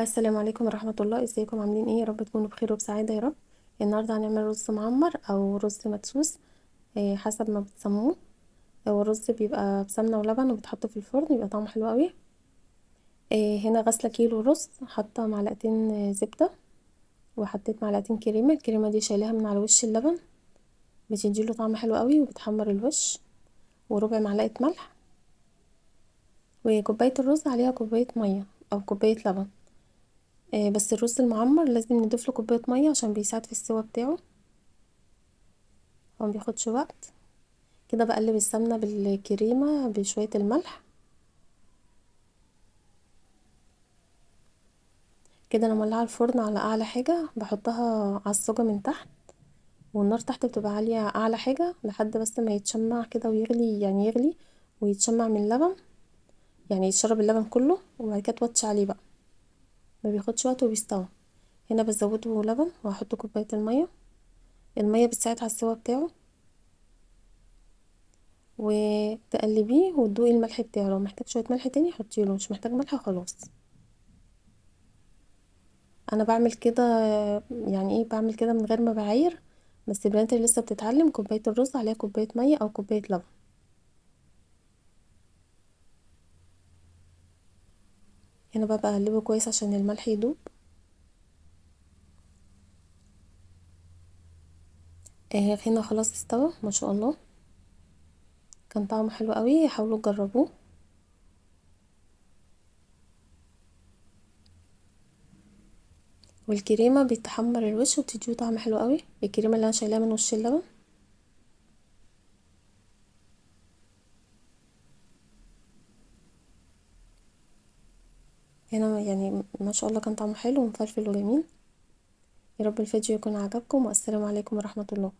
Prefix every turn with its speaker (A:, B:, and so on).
A: السلام عليكم ورحمة الله. ازيكم عاملين ايه؟ يا رب تكونوا بخير وبسعادة يا رب. النهاردة هنعمل رز معمر او رز مدسوس، حسب ما بتسموه. هو الرز بيبقى بسمنة ولبن وبيتحط في الفرن، بيبقى طعمه حلو قوي. هنا غسلة كيلو رز، حاطة معلقتين زبدة، وحطيت معلقتين كريمة. الكريمة دي شايلاها من على وش اللبن، بتديله طعم حلو قوي وبتحمر الوش. وربع معلقة ملح، وكوباية الرز عليها كوباية مية او كوباية لبن. بس الرز المعمر لازم نضيفله كوباية مية عشان بيساعد في السوا بتاعه، هو مبياخدش وقت. كده بقلب السمنة بالكريمة بشوية الملح. كده انا مولعة الفرن على اعلى حاجة، بحطها على الصاجة من تحت، والنار تحت بتبقى عالية اعلى حاجة لحد بس ما يتشمع كده ويغلي، يعني يغلي ويتشمع من اللبن، يعني يتشرب اللبن كله، وبعد كده توطي عليه بقى، ما بياخدش وقت وبيستوي. هنا بزوده لبن وهحط كوباية المية. المية بتساعد على السوا بتاعه، وتقلبيه وتدوقي الملح بتاعه. لو محتاج شوية ملح تاني حطيله، مش محتاج ملح خلاص. انا بعمل كده، يعني ايه، بعمل كده من غير ما بعاير. بس البنات اللي لسه بتتعلم، كوبايه الرز عليها كوبايه ميه او كوبايه لبن. هنا بقى بقلبه كويس عشان الملح يدوب. هنا خلاص استوى ما شاء الله، كان طعمه حلو قوي، حاولوا تجربوه. والكريمه بتحمر الوش وبتديه طعم حلو قوي، الكريمه اللي انا شايلاها من وش اللبن. هنا يعني ما شاء الله كان طعمه حلو ومفلفل وجميل. يا رب الفيديو يكون عجبكم، والسلام عليكم ورحمه الله.